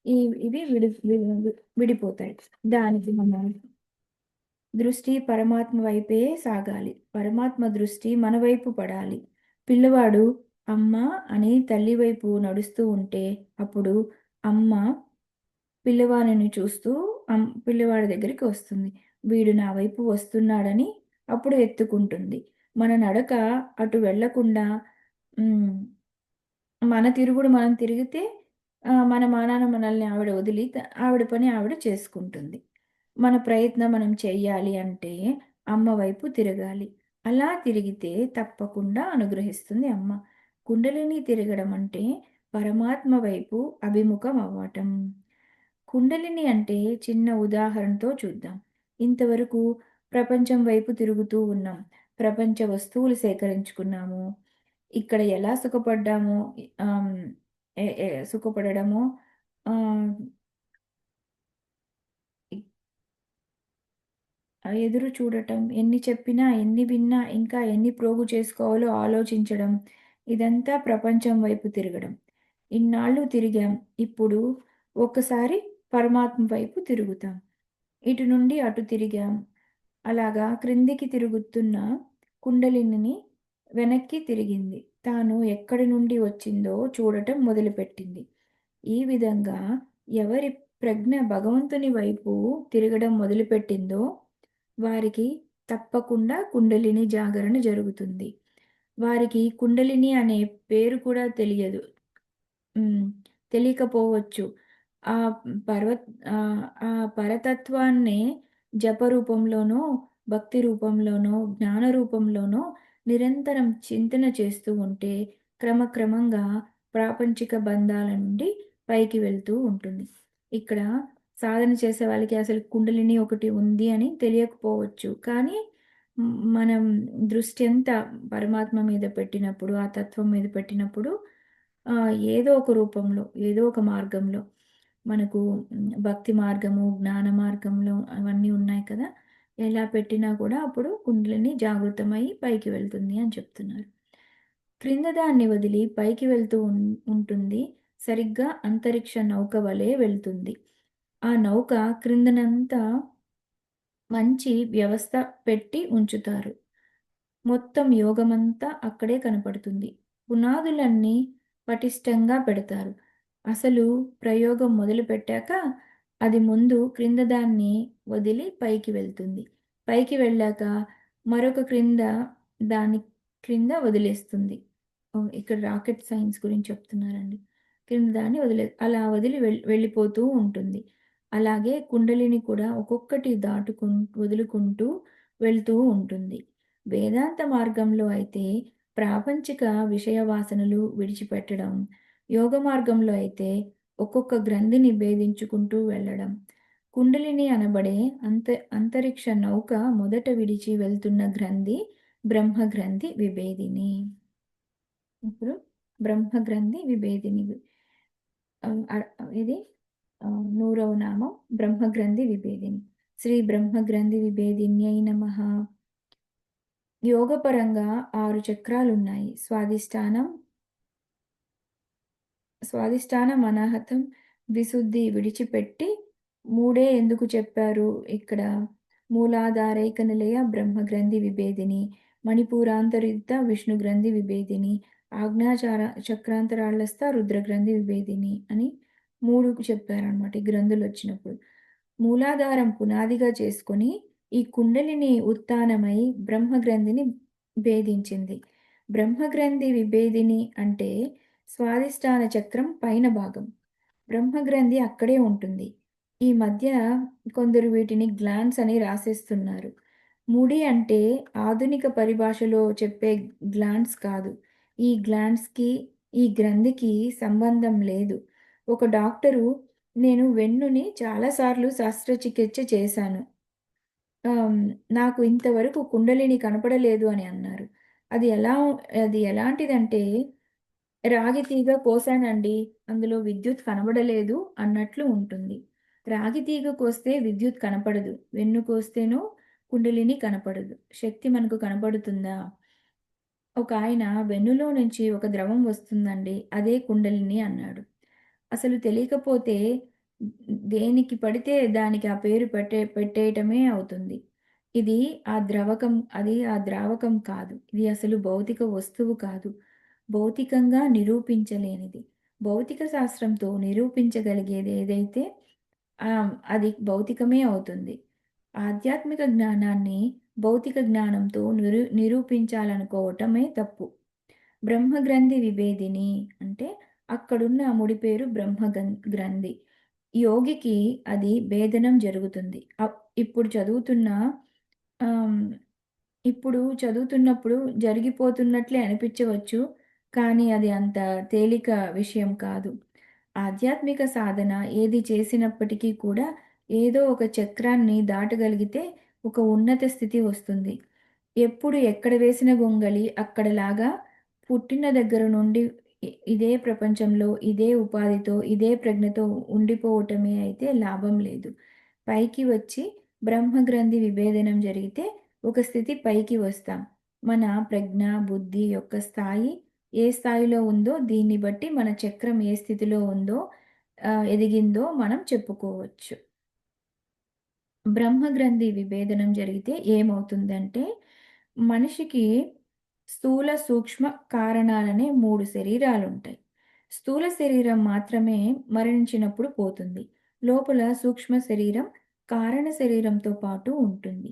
ఈ ఇవి విడిపోతాయి. దానికి మనం దృష్టి పరమాత్మ వైపే సాగాలి. పరమాత్మ దృష్టి మన వైపు పడాలి. పిల్లవాడు అమ్మ అని తల్లి వైపు నడుస్తూ ఉంటే అప్పుడు అమ్మ పిల్లవాడిని చూస్తూ పిల్లవాడి దగ్గరికి వస్తుంది. వీడు నా వైపు వస్తున్నాడని అప్పుడు ఎత్తుకుంటుంది. మన నడక అటు వెళ్ళకుండా హ్మ్. మన తిరుగుడు మనం తిరిగితే మన మానాన మనల్ని ఆవిడ వదిలి ఆవిడ పని ఆవిడ చేసుకుంటుంది. మన ప్రయత్నం మనం చెయ్యాలి అంటే అమ్మ వైపు తిరగాలి. అలా తిరిగితే తప్పకుండా అనుగ్రహిస్తుంది అమ్మ. కుండలిని తిరగడం అంటే పరమాత్మ వైపు అభిముఖం అవ్వటం. కుండలిని అంటే చిన్న ఉదాహరణతో చూద్దాం. ఇంతవరకు ప్రపంచం వైపు తిరుగుతూ ఉన్నాం. ప్రపంచ వస్తువులు సేకరించుకున్నాము. ఇక్కడ ఎలా సుఖపడ్డామో ఆహ్, ఎ ఎ సుఖపడడమో ఆహ్, ఎదురు చూడటం, ఎన్ని చెప్పినా, ఎన్ని విన్నా, ఇంకా ఎన్ని ప్రోగు చేసుకోవాలో ఆలోచించడం, ఇదంతా ప్రపంచం వైపు తిరగడం. ఇన్నాళ్ళు తిరిగాం. ఇప్పుడు ఒక్కసారి పరమాత్మ వైపు తిరుగుతాం. ఇటు నుండి అటు తిరిగాం. అలాగా క్రిందికి తిరుగుతున్న కుండలినిని వెనక్కి తిరిగింది. తాను ఎక్కడి నుండి వచ్చిందో చూడటం మొదలుపెట్టింది. ఈ విధంగా ఎవరి ప్రజ్ఞ భగవంతుని వైపు తిరగడం మొదలుపెట్టిందో వారికి తప్పకుండా కుండలిని జాగరణ జరుగుతుంది. వారికి కుండలిని అనే పేరు కూడా తెలియదు. హ్మ్. తెలియకపోవచ్చు. ఆహ్, పర్వత్ ఆ పరతత్వాన్నే జప రూపంలోనో, భక్తి రూపంలోనో, జ్ఞాన రూపంలోనో నిరంతరం చింతన చేస్తూ ఉంటే క్రమక్రమంగా ప్రాపంచిక బంధాల నుండి పైకి వెళ్తూ ఉంటుంది. ఇక్కడ సాధన చేసే వాళ్ళకి అసలు కుండలిని ఒకటి ఉంది అని తెలియకపోవచ్చు. కానీ మనం దృష్టి అంతా పరమాత్మ మీద పెట్టినప్పుడు, ఆ తత్వం మీద పెట్టినప్పుడు ఏదో ఒక రూపంలో, ఏదో ఒక మార్గంలో మనకు భక్తి మార్గము, జ్ఞాన మార్గంలో అవన్నీ ఉన్నాయి కదా! ఎలా పెట్టినా కూడా అప్పుడు కుండలిని జాగృతమై పైకి వెళ్తుంది అని చెప్తున్నారు. క్రింద దాన్ని వదిలి పైకి వెళ్తూ ఉంటుంది. సరిగ్గా అంతరిక్ష నౌక వలె వెళ్తుంది. ఆ నౌక క్రిందనంతా మంచి వ్యవస్థ పెట్టి ఉంచుతారు. మొత్తం యోగమంతా అక్కడే కనపడుతుంది. పునాదులన్నీ పటిష్టంగా పెడతారు. అసలు ప్రయోగం మొదలుపెట్టాక అది ముందు క్రింద దాన్ని వదిలి పైకి వెళ్తుంది. పైకి వెళ్ళాక మరొక దాని క్రింద వదిలేస్తుంది. ఇక్కడ రాకెట్ సైన్స్ గురించి చెప్తున్నారండి. క్రింద దాన్ని అలా వదిలి వెళ్ళిపోతూ ఉంటుంది. అలాగే కుండలిని కూడా ఒక్కొక్కటి వదులుకుంటూ వెళ్తూ ఉంటుంది. వేదాంత మార్గంలో అయితే ప్రాపంచిక విషయ వాసనలు విడిచిపెట్టడం, యోగ మార్గంలో అయితే ఒక్కొక్క గ్రంథిని భేదించుకుంటూ వెళ్ళడం. కుండలిని అనబడే అంతరిక్ష నౌక మొదట విడిచి వెళ్తున్న గ్రంథి బ్రహ్మగ్రంథి విభేదిని. ఇప్పుడు బ్రహ్మగ్రంథి విభేదిని. ఇది 100వ నామం బ్రహ్మగ్రంథి విభేదిని. శ్రీ బ్రహ్మగ్రంథి విభేదిన్యై నమః. యోగపరంగా 6 చక్రాలున్నాయి. స్వాదిష్టానం, అనాహతం, విశుద్ధి విడిచిపెట్టి మూడే ఎందుకు చెప్పారు ఇక్కడ? మూలాధారైక నిలయ బ్రహ్మగ్రంథి విభేదిని, మణిపూరాంతరిత విష్ణుగ్రంథి విభేదిని, ఆజ్ఞాచార చక్రాంతరాళస్థ రుద్రగ్రంథి విభేదిని అని 3 చెప్పారనమాట ఈ గ్రంథులొచ్చినప్పుడు. మూలాధారం పునాదిగా చేసుకొని ఈ కుండలిని ఉత్థానమై బ్రహ్మగ్రంథిని భేదించింది. బ్రహ్మగ్రంథి విభేదిని అంటే స్వాదిష్టాన చక్రం పైన భాగం. బ్రహ్మగ్రంథి అక్కడే ఉంటుంది. ఈ మధ్య కొందరు వీటిని గ్లాండ్స్ అని రాసేస్తున్నారు. ముడి అంటే ఆధునిక పరిభాషలో చెప్పే గ్లాండ్స్ కాదు. ఈ గ్లాండ్స్‌కి, ఈ గ్రంథికి సంబంధం లేదు. ఒక డాక్టరు నేను వెన్నుని చాలా సార్లు శస్త్రచికిత్స చేశాను. ఆహ్, నాకు ఇంతవరకు కుండలిని కనపడలేదు అని అన్నారు. అది ఎలా అది ఎలాంటిదంటే రాగి తీగ కోసానండి. అందులో విద్యుత్ కనబడలేదు అన్నట్లు ఉంటుంది. రాగి తీగ కోస్తే విద్యుత్ కనపడదు. వెన్ను కోస్తేనో కుండలిని కనపడదు. శక్తి మనకు కనపడుతుందా? ఒకాయన వెన్నులో నుంచి ఒక ద్రవం వస్తుందండి. అదే కుండలిని అన్నాడు. అసలు తెలియకపోతే దేనికి పడితే దానికి ఆ పేరు పెట్టేయటమే అవుతుంది. ఇది అది ఆ ద్రావకం కాదు. ఇది అసలు భౌతిక వస్తువు కాదు. భౌతికంగా నిరూపించలేనిది. భౌతిక శాస్త్రంతో నిరూపించగలిగేది ఏదైతే అది భౌతికమే అవుతుంది. ఆధ్యాత్మిక జ్ఞానాన్ని భౌతిక జ్ఞానంతో నిరూపించాలనుకోవటమే తప్పు. బ్రహ్మగ్రంథి విభేదిని అంటే అక్కడున్న ముడి పేరు గ్రంథి. యోగికి అది భేదనం జరుగుతుంది. ఇప్పుడు చదువుతున్న ఆహ్, ఇప్పుడు చదువుతున్నప్పుడు జరిగిపోతున్నట్లే అనిపించవచ్చు. కానీ అది అంత తేలిక విషయం కాదు. ఆధ్యాత్మిక సాధన ఏది చేసినప్పటికీ కూడా ఏదో ఒక చక్రాన్ని దాటగలిగితే ఒక ఉన్నత స్థితి వస్తుంది. ఎప్పుడు ఎక్కడ వేసిన గొంగళి అక్కడలాగా పుట్టిన దగ్గర నుండి ఇదే ప్రపంచంలో, ఇదే ఉపాధితో, ఇదే ప్రజ్ఞతో ఉండిపోవటమే అయితే లాభం లేదు. పైకి వచ్చి బ్రహ్మగ్రంథి విభేదనం జరిగితే ఒక స్థితి పైకి వస్తాం. మన ప్రజ్ఞ, బుద్ధి యొక్క స్థాయి ఏ స్థాయిలో ఉందో దీన్ని బట్టి మన చక్రం ఏ స్థితిలో ఉందో ఎదిగిందో మనం చెప్పుకోవచ్చు. బ్రహ్మగ్రంథి విభేదనం జరిగితే ఏమవుతుందంటే, మనిషికి స్థూల, సూక్ష్మ కారణాలనే 3 శరీరాలుంటాయి. స్థూల శరీరం మాత్రమే మరణించినప్పుడు పోతుంది. లోపల సూక్ష్మ శరీరం కారణ శరీరంతో పాటు ఉంటుంది.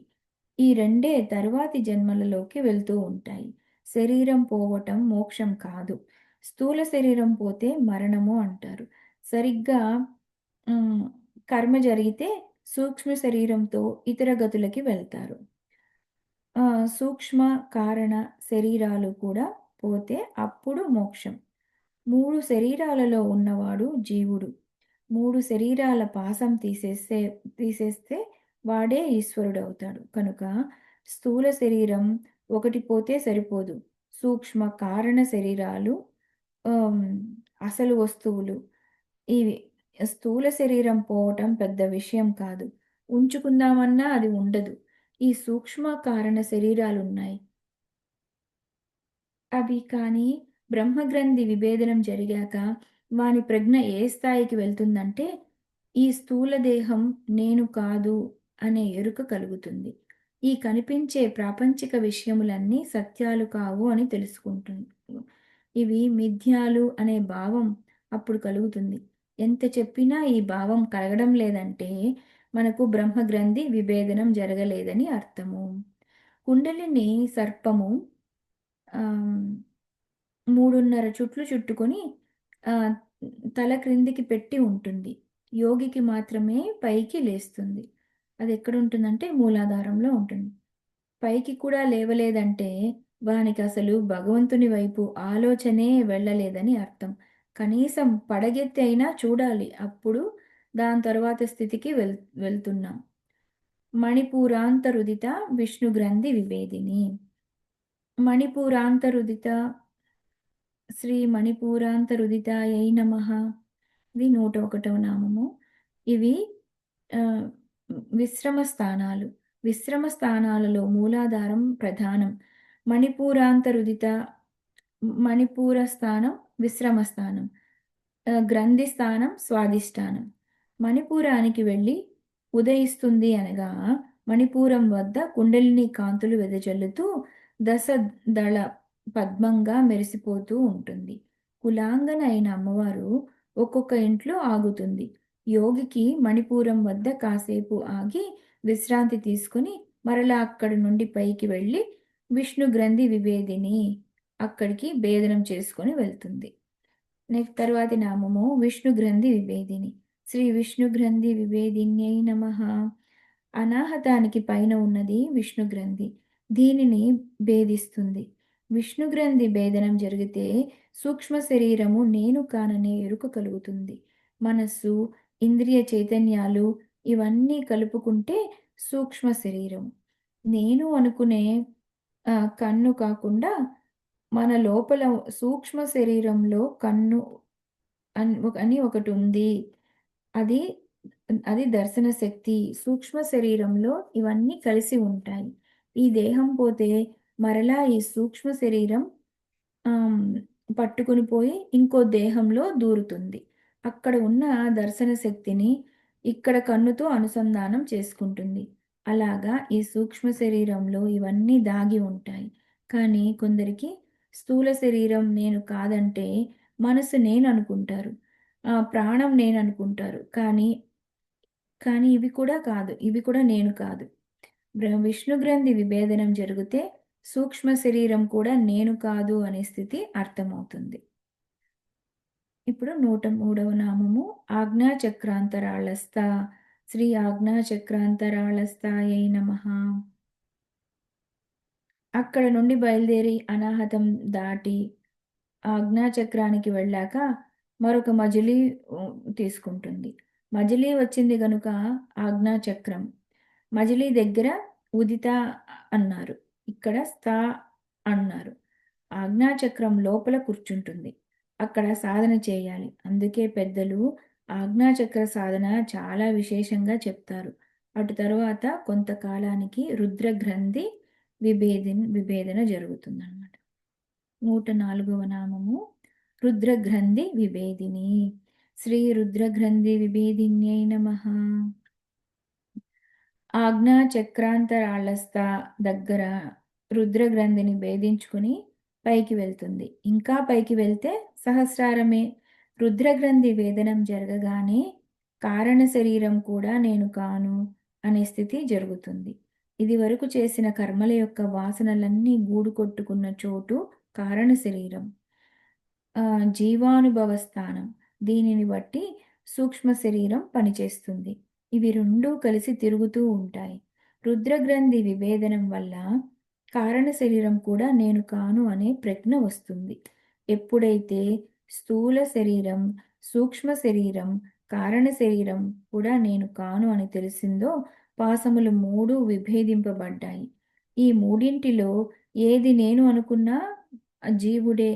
ఈ రెండే తరువాతి జన్మలలోకి వెళ్తూ ఉంటాయి. శరీరం పోవటం మోక్షం కాదు. స్థూల శరీరం పోతే మరణము అంటారు. సరిగ్గా హ్మ్. కర్మ జరిగితే సూక్ష్మ శరీరంతో ఇతర గతులకి వెళ్తారు. సూక్ష్మ, కారణ శరీరాలు కూడా పోతే అప్పుడు మోక్షం. 3 శరీరాలలో ఉన్నవాడు జీవుడు. 3 శరీరాల పాసం తీసేస్తే వాడే ఈశ్వరుడవుతాడు. కనుక స్థూల శరీరం ఒకటి పోతే సరిపోదు. సూక్ష్మ, కారణ శరీరాలు ఆహ్, అసలు వస్తువులు. ఇవి స్థూల శరీరం పోవటం పెద్ద విషయం కాదు. ఉంచుకుందామన్నా అది ఉండదు. ఈ సూక్ష్మ కారణ శరీరాలున్నాయి. అవి కానీ బ్రహ్మగ్రంథి విభేదనం జరిగాక వాని ప్రజ్ఞ ఏ స్థాయికి వెళ్తుందంటే, ఈ స్థూల దేహం నేను కాదు అనే ఎరుక కలుగుతుంది. ఈ కనిపించే ప్రాపంచిక విషయములన్నీ సత్యాలు కావు అని తెలుసుకుంటుంది. ఇవి మిథ్యాలు అనే భావం అప్పుడు కలుగుతుంది. ఎంత చెప్పినా ఈ భావం కలగడం లేదంటే, మనకు బ్రహ్మగ్రంథి విభేదనం జరగలేదని అర్థము. కుండలిని సర్పము ఆహ్ 3:30 చుట్లు చుట్టుకొని ఆహ్, తల క్రిందికి పెట్టి ఉంటుంది. యోగికి మాత్రమే పైకి లేస్తుంది. అదెక్కడుంటుందంటే మూలాధారంలో ఉంటుంది. పైకి కూడా లేవలేదంటే వానికసలు భగవంతుని వైపు ఆలోచనే వెళ్ళలేదని అర్థం. కనీసం పడగెత్తి అయినా చూడాలి. అప్పుడు దాని తరువాత స్థితికి వెళ్తున్నాం. మణిపూరాంతరుదిత విష్ణుగ్రంథి విభేదిని. మణిపూరాంతరుదిత శ్రీ మణిపూరాంతరుదితాయై నమః. ఇది 101వ నామము. ఇవి ఆహ్, విశ్రమ స్థానాలు. విశ్రమ స్థానాలలో మూలాధారం ప్రధానం. మణిపూరాంతరుదిత మణిపూర స్థానం విశ్రమ స్థానం. గ్రంథి స్థానం స్వాదిష్టానం. మణిపూరానికి వెళ్ళి ఉదయిస్తుంది అనగా మణిపూరం వద్ద కుండలిని కాంతులు వెదజల్లుతూ దశ దళ పద్మంగా మెరిసిపోతూ ఉంటుంది. కులాంగన అయిన అమ్మవారు ఒక్కొక్క ఇంట్లో ఆగుతుంది. యోగికి మణిపూరం వద్ద కాసేపు ఆగి విశ్రాంతి తీసుకొని మరలా అక్కడి నుండి పైకి వెళ్ళి విష్ణు గ్రంథి విభేదిని అక్కడికి భేదనం చేసుకొని వెళ్తుంది. తరువాతి నామము విష్ణు గ్రంథి విభేదిని. శ్రీ విష్ణు గ్రంథి విభేదిన్యై నమః. అనాహతానికి పైన ఉన్నది విష్ణు గ్రంథి. దీనిని భేదిస్తుంది. విష్ణు గ్రంథి భేదనం జరిగితే సూక్ష్మ శరీరము నేను కాననే ఎరుక కలుగుతుంది. మనస్సు, ఇంద్రియ చైతన్యాలు ఇవన్నీ కలుపుకుంటే సూక్ష్మ శరీరం. నేను అనుకునే కన్ను కాకుండా మన లోపల సూక్ష్మ శరీరంలో కన్ను అని ఒకటుంది. అది అది దర్శన శక్తి. సూక్ష్మ శరీరంలో ఇవన్నీ కలిసి ఉంటాయి. ఈ దేహం పోతే మరలా ఈ సూక్ష్మ శరీరం ఆహ్, పట్టుకొని పోయి ఇంకో దేహంలో దూరుతుంది. అక్కడ ఉన్న దర్శన శక్తిని ఇక్కడ కన్నుతో అనుసంధానం చేసుకుంటుంది. అలాగా ఈ సూక్ష్మ శరీరంలో ఇవన్నీ దాగి ఉంటాయి. కానీ కొందరికి స్థూల శరీరం నేను కాదంటే మనసు నేననుకుంటారు. ప్రాణం నేననుకుంటారు. కానీ ఇవి కూడా కాదు. ఇవి కూడా నేను కాదు. విష్ణు గ్రంథి విభేదనం జరిగితే సూక్ష్మ శరీరం కూడా నేను కాదు అనే స్థితి అర్థమవుతుంది. ఇప్పుడు 103వ నామము ఆజ్ఞా చక్రాంతరాళస్థ. శ్రీ ఆజ్ఞా చక్రాంతరాళస్థాయై నమః. అక్కడ నుండి బయలుదేరి అనాహతం దాటి ఆజ్ఞాచక్రానికి వెళ్ళాక మరొక మజిలీ తీసుకుంటుంది. మజిలీ వచ్చింది గనుక ఆజ్ఞాచక్రం. మజిలీ దగ్గర ఉదిత అన్నారు. ఇక్కడ స్థా అన్నారు. ఆజ్ఞాచక్రం లోపల కూర్చుంటుంది. అక్కడ సాధన చేయాలి. అందుకే పెద్దలు ఆజ్ఞాచక్ర సాధన చాలా విశేషంగా చెప్తారు. అటు తరువాత కొంతకాలానికి రుద్రగ్రంథి విభేదన జరుగుతుందన్నమాట. 104వ నామము రుద్రగ్రంథి విభేదిని. శ్రీ రుద్రగ్రంథి విభేదిన్యై నమః. ఆజ్ఞా చక్రాంతరాళస్థ దగ్గర రుద్రగ్రంథిని భేదించుకుని పైకి వెళ్తుంది. ఇంకా పైకి వెళ్తే సహస్రారమే. రుద్రగ్రంథి వేదనం జరగగానే కారణ శరీరం కూడా నేను కాను అనే స్థితి జరుగుతుంది. ఇది వరకు చేసిన కర్మల యొక్క వాసనలన్నీ గూడు కొట్టుకున్న చోటు కారణ శరీరం. జీవానుభవ స్థానం. దీనిని బట్టి సూక్ష్మ శరీరం పనిచేస్తుంది. ఇవి రెండూ కలిసి తిరుగుతూ ఉంటాయి. రుద్రగ్రంథి విభేదనం వల్ల కారణ శరీరం కూడా నేను కాను అనే ప్రజ్ఞ వస్తుంది. ఎప్పుడైతే స్థూల శరీరం, సూక్ష్మ శరీరం, కారణ శరీరం కూడా నేను కాను అని తెలిసిందో పాశములు 3 విభేదింపబడ్డాయి. ఈ మూడింటిలో ఏది నేను అనుకున్నా జీవుడే.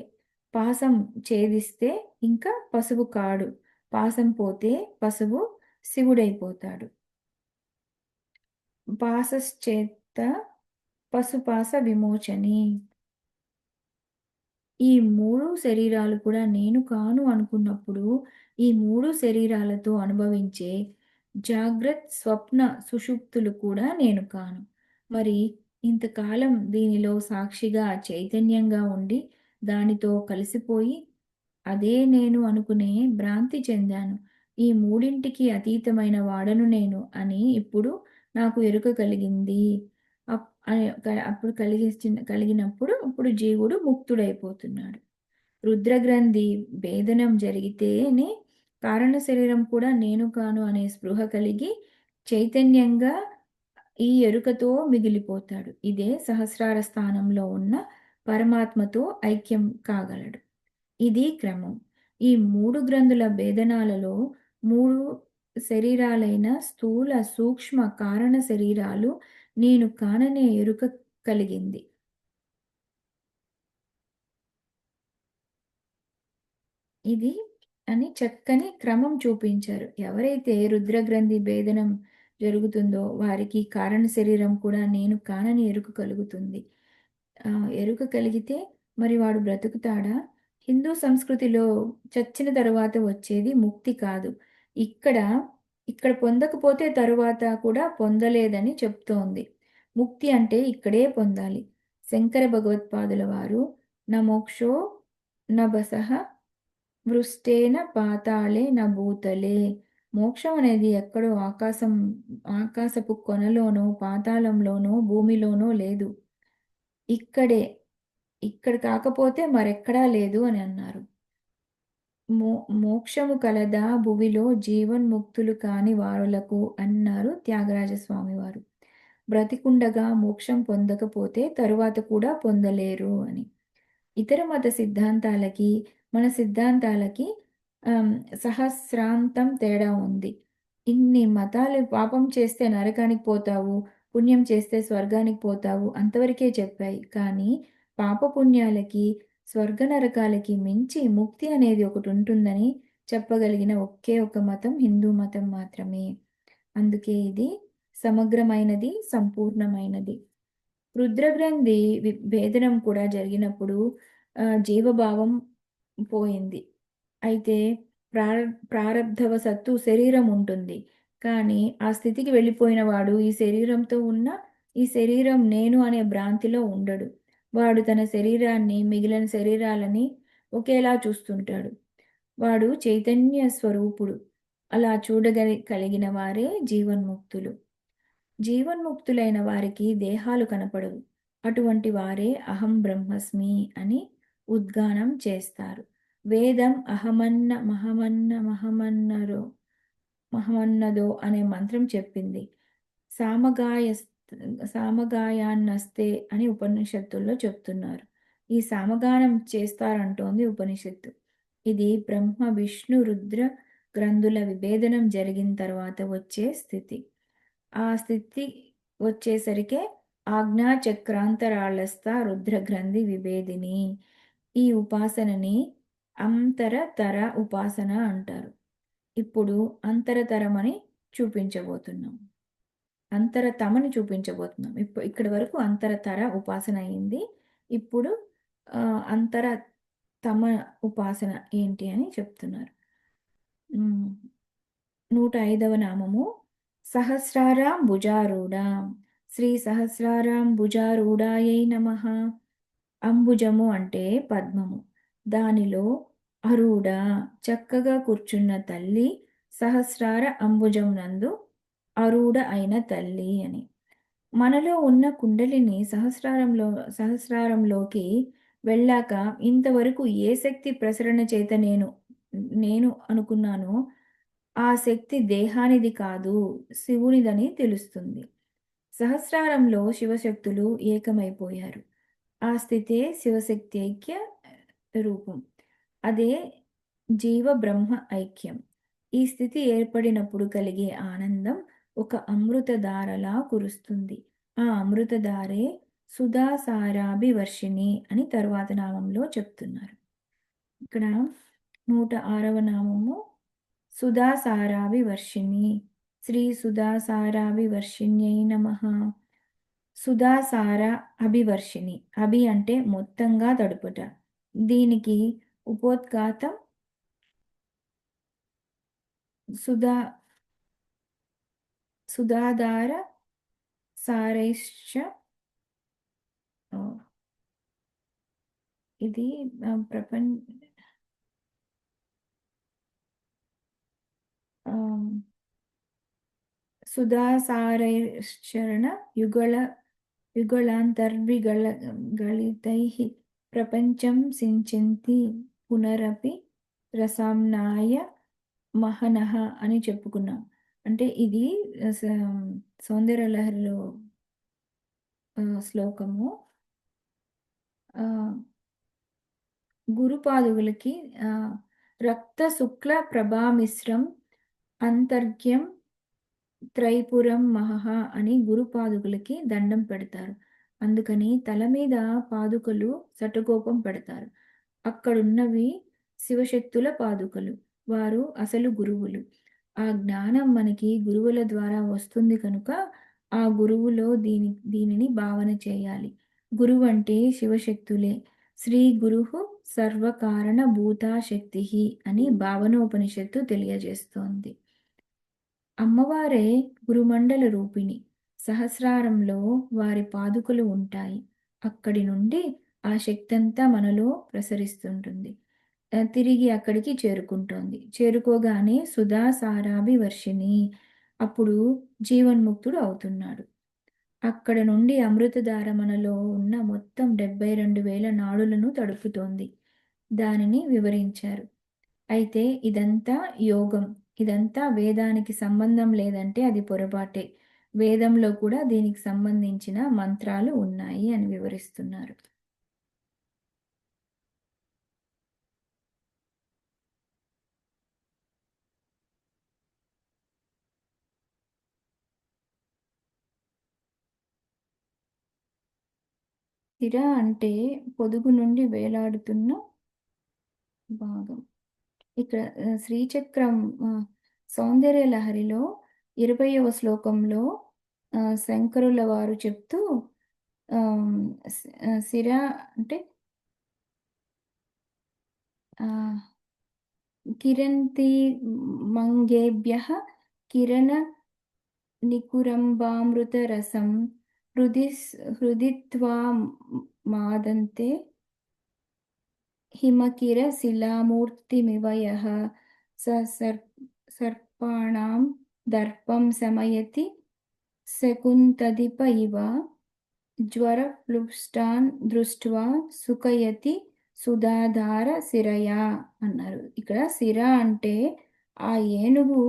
పాశం ఛేదిస్తే ఇంకా పశువు కాడు. పాశం పోతే పశువు శివుడైపోతాడు. పాశశ్చేత్త పశుపాశ విమోచని. ఈ 3 శరీరాలు కూడా నేను కాను అనుకున్నప్పుడు ఈ 3 శరీరాలతో అనుభవించే జాగ్రత్, స్వప్న, సుషుప్తులు కూడా నేను కాను. మరి ఇంతకాలం దీనిలో సాక్షిగా చైతన్యంగా ఉండి దానితో కలిసిపోయి అదే నేను అనుకునే భ్రాంతి చెందాను. ఈ మూడింటికి అతీతమైన వాడను నేను అని ఇప్పుడు నాకు ఎరుక కలిగింది. అప్పుడు కలిగినప్పుడు అప్పుడు జీవుడు ముక్తుడైపోతున్నాడు. రుద్రగ్రంథి భేదనం జరిగితేనే కారణ శరీరం కూడా నేను కాను అనే స్పృహ కలిగి చైతన్యంగా ఈ ఎరుకతో మిగిలిపోతాడు. ఇదే సహస్రార స్థానంలో ఉన్న పరమాత్మతో ఐక్యం కాగలడు. ఇది క్రమం. ఈ 3 గ్రంథుల భేదనాలలో 3 శరీరాలైన స్థూల, సూక్ష్మ, కారణ శరీరాలు నేను కాననే ఎరుక కలిగింది. ఇది అని చక్కని క్రమం చూపించారు. ఎవరైతే రుద్రగ్రంథి భేదనం జరుగుతుందో వారికి కారణ శరీరం కూడా నేను కానని ఎరుక కలుగుతుంది. ఎరుక కలిగితే మరి వాడు బ్రతుకుతాడా? హిందూ సంస్కృతిలో చచ్చిన తరువాత వచ్చేది ముక్తి కాదు. ఇక్కడ ఇక్కడ పొందకపోతే తరువాత కూడా పొందలేదని చెప్తోంది. ముక్తి అంటే ఇక్కడే పొందాలి. శంకర భగవత్పాదుల వారు న మోక్షో న బసః వృష్టేన పాతాళే న భూతలే. మోక్షం అనేది ఎక్కడో ఆకాశపు కొనలోనో, పాతాళంలోనో, భూమిలోనో లేదు. ఇక్కడే. ఇక్కడ కాకపోతే మరెక్కడా లేదు అని అన్నారు. మోక్షము కలదా భువిలో జీవన్ముక్తులు కాని వారులకు అన్నారు త్యాగరాజస్వామి వారు. బ్రతికుండగా మోక్షం పొందకపోతే తరువాత కూడా పొందలేరు అని. ఇతర మత సిద్ధాంతాలకి మన సిద్ధాంతాలకి సహస్రాంతం తేడా ఉంది. ఇన్ని మతాలు పాపం చేస్తే నరకానికి పోతావు, పుణ్యం చేస్తే స్వర్గానికి పోతావు అంతవరకే చెప్పాయి. కానీ పాపపుణ్యాలకి, స్వర్గ నరకాలకి మించి ముక్తి అనేది ఒకటి ఉంటుందని చెప్పగలిగిన ఒకే ఒక మతం హిందూ మతం మాత్రమే. అందుకే ఇది సమగ్రమైనది, సంపూర్ణమైనది. రుద్రగ్రంథి భేదనం కూడా జరిగినప్పుడు జీవభావం పోయింది. అయితే ప్రారబ్ధవశత్తు శరీరం ఉంటుంది. కానీ ఆ స్థితికి వెళ్ళిపోయిన వాడు ఈ శరీరంతో ఉన్న ఈ శరీరం నేను అనే భ్రాంతిలో ఉండడు. వాడు తన శరీరాన్ని మిగిలిన శరీరాలని ఒకేలా చూస్తుంటాడు. వాడు చైతన్య స్వరూపుడు. అలా కలిగిన వారే జీవన్ముక్తులు. జీవన్ముక్తులైన వారికి దేహాలు కనపడవు. అటువంటి వారే అహం బ్రహ్మస్మి అని ఉద్గానం చేస్తారు. వేదం మహమన్నదో అనే మంత్రం చెప్పింది. సామగాయస్థ సామగాయాన్నస్తే అని ఉపనిషత్తుల్లో చెప్తున్నారు. ఈ సామగానం చేస్తారంటోంది ఉపనిషత్తు. ఇది బ్రహ్మ, విష్ణు, రుద్ర గ్రంథుల విభేదనం జరిగిన తర్వాత వచ్చే స్థితి. ఆ స్థితి వచ్చేసరికే ఆజ్ఞా చక్రాంతరాళస్థ రుద్ర గ్రంథి విభేదిని. ఈ ఉపాసనని అంతరతర ఉపాసన అంటారు. ఇప్పుడు అంతరతరమని చూపించబోతున్నాం. అంతరతమని చూపించబోతున్నాం. ఇక్కడి వరకు అంతరతర ఉపాసన అయింది. ఇప్పుడు అంతరతమ ఉపాసన ఏంటి అని చెప్తున్నారు. 105వ నామము సహస్రారాంబుజారూఢ. శ్రీ సహస్రారాంబుజారూఢాయై నమః. అంబుజము అంటే పద్మము. దానిలో అరూఢ చక్కగా కూర్చున్న తల్లి సహస్రార అంబుజం నందు అరూఢ అయిన తల్లి అని. మనలో ఉన్న కుండలిని సహస్రారంలోకి వెళ్ళాక ఇంతవరకు ఏ శక్తి ప్రసరణ చేత నేను అనుకున్నానో ఆ శక్తి దేహానిది కాదు, శివునిదని తెలుస్తుంది. సహస్రారంలో శివశక్తులు ఏకమైపోయారు. ఆ స్థితే శివశక్తి ఐక్య రూపం. అదే జీవ బ్రహ్మ ఐక్యం. ఈ స్థితి ఏర్పడినప్పుడు కలిగే ఆనందం ఒక అమృతధారలా కురుస్తుంది. ఆ అమృతధారే సుధాసారాభివర్షిణి అని తరువాత నామంలో చెప్తున్నారు. ఇక్కడ 106వ నామము సుధాసారాభివర్షిణి. శ్రీ సుధాసారాభివర్షిణ్యై నమః. సుధాసార అభివర్షిణి. అభి అంటే మొత్తంగా తడుపుట. దీనికి ఉపోద్ఘాతం సుధాధార సారైశ్చ. ఇది సుధాసారైశ్చరణ యుగళాంతర్విగళితైః ప్రపంచం సించంతి పునరపి రసాంనాయ మహనః అని చెప్పుకున్నాం. అంటే ఇది సౌందర్యలహరిలో శ్లోకము. గురుపాదువులకి రక్త శుక్ల ప్రభామిశ్రం అంతర్ఘ్యం త్రైపురం మహః అని గురుపాదుకులకి దండం పెడతారు. అందుకని తల మీద పాదుకలు శటకోపం పెడతారు. అక్కడున్నవి శివశక్తుల పాదుకలు. వారు అసలు గురువులు. ఆ జ్ఞానం మనకి గురువుల ద్వారా వస్తుంది కనుక ఆ గురువులో దీనిని భావన చేయాలి. గురువు అంటే శివశక్తులే. శ్రీ గురుః సర్వకారణ భూతా శక్తిః అని భావనోపనిషత్తు తెలియజేస్తోంది. అమ్మవారే గురుమండల రూపిణి. సహస్రారంలో వారి పాదుకలు ఉంటాయి. అక్కడి నుండి ఆ శక్తంతా మనలో ప్రసరిస్తుంటుంది. తిరిగి అక్కడికి చేరుకుంటోంది. చేరుకోగానే సుధా సారాభివర్షిణి. అప్పుడు జీవన్ముక్తుడు అవుతున్నాడు. అక్కడ నుండి అమృతధార మనలో ఉన్న మొత్తం 72,000 నాడులను తడుపుతోంది. దానిని వివరించారు. అయితే ఇదంతా యోగం. ఇదంతా వేదానికి సంబంధం లేదంటే అది పొరపాటే. వేదంలో కూడా దీనికి సంబంధించిన మంత్రాలు ఉన్నాయి అని వివరిస్తున్నారు. స్థిర అంటే పొదుగు నుండి వేలాడుతున్న భాగం. ఇక్కడ శ్రీచక్రం సౌందర్య లహరిలో 20వ శ్లోకంలో శంకరుల వారు చెప్తూ శిర అంటే కిరంతి మంగేభ్యః కిరణ నికురంబామృతరసం హృదిత్వామాదంతే హిమకిర శిలామూర్తిమివ యః సర్పాణాం దర్పం శమయతి శకుంతదిప ఇవ జ్వరప్లుష్టాన్ దృష్ట్వా సుఖయతి సుధాధార శిరయా అన్నారు. ఇక్కడ శిర అంటే ఆ ఏనుగు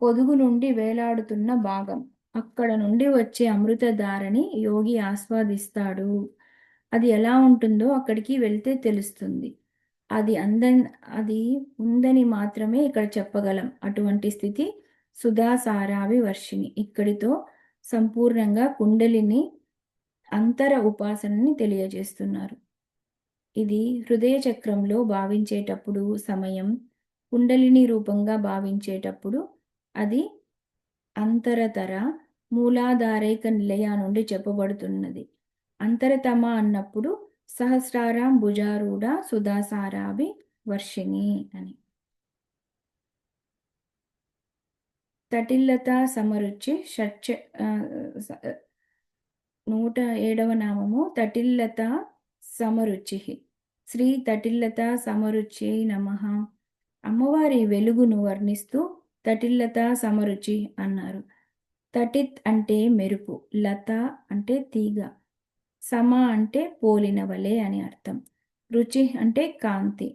పొదుగు నుండి వేలాడుతున్న భాగం. అక్కడ నుండి వచ్చే అమృతధారని యోగి ఆస్వాదిస్తాడు. అది ఎలా ఉంటుందో అక్కడికి వెళ్తే తెలుస్తుంది. అది అందని అది ఉందని మాత్రమే ఇక్కడ చెప్పగలం. అటువంటి స్థితి సుధాసారావి వర్షిణి. ఇక్కడితో సంపూర్ణంగా కుండలిని అంతర ఉపాసనని తెలియజేస్తున్నారు. ఇది హృదయ చక్రంలో భావించేటప్పుడు సమయం, కుండలిని రూపంగా భావించేటప్పుడు అది అంతరతర మూలాధారైక నిలయ నుండి చెప్పబడుతున్నది. అంతరతమ అన్నప్పుడు సహస్రారాం భుజారూఢ సుధాసారాభి వర్షిణి అని. తటిల్లత సమరుచి 107వ నామము తటిల్లత సమరుచి. శ్రీ తటిల్లత సమరుచ్యై నమః. అమ్మవారి వెలుగును వర్ణిస్తూ తటిల్లత సమరుచి అన్నారు. తటిత్ అంటే మెరుపు, లత అంటే తీగ, సమ అంటే పోలిన వలె అని అర్థం. రుచి అంటే కాంతి.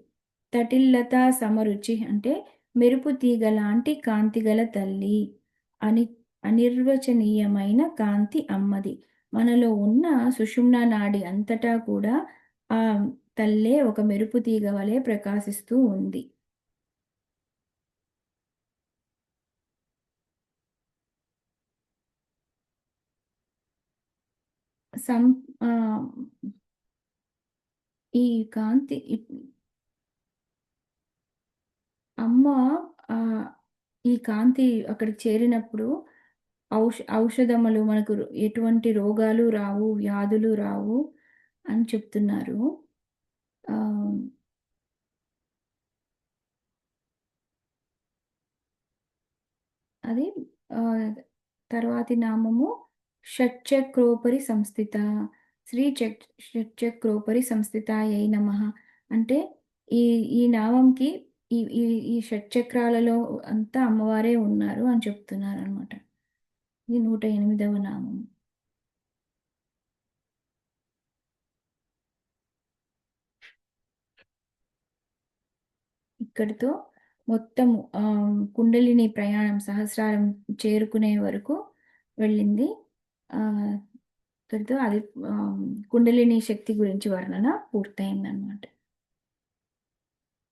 తటిల్లత సమరుచి అంటే మెరుపు తీగ లాంటి కాంతి గల తల్లి. అని అనిర్వచనీయమైన కాంతి అమ్మది. మనలో ఉన్న సుషుమ్న నాడి అంతటా కూడా ఆ తల్లే ఒక మెరుపు తీగ వలె ప్రకాశిస్తూ ఉంది. సం ఆ, ఈ కాంతి అమ్మ ఆ, ఈ కాంతి అక్కడికి చేరినప్పుడు ఔషధములు మనకు ఎటువంటి రోగాలు రావు, వ్యాధులు రావు అని చెప్తున్నారు. ఆ, అది ఆ, తర్వాతి నామము షట్చక్రోపరి సంస్థిత. శ్రీ షట్చక్రోపరి సంస్థితాయై నమః. అంటే ఈ ఈ నామంకి ఈ ఈ ఈ షట్చక్రాలలో అంతా అమ్మవారే ఉన్నారు అని చెప్తున్నారు అనమాట. ఇది 108వ నామం. ఇక్కడితో మొత్తము కుండలిని ప్రయాణం సహస్రారం చేరుకునే వరకు వెళ్ళింది. ఆ, ఇక్కడితో అది కుండలిని శక్తి గురించి వర్ణన పూర్తయిందనమాట.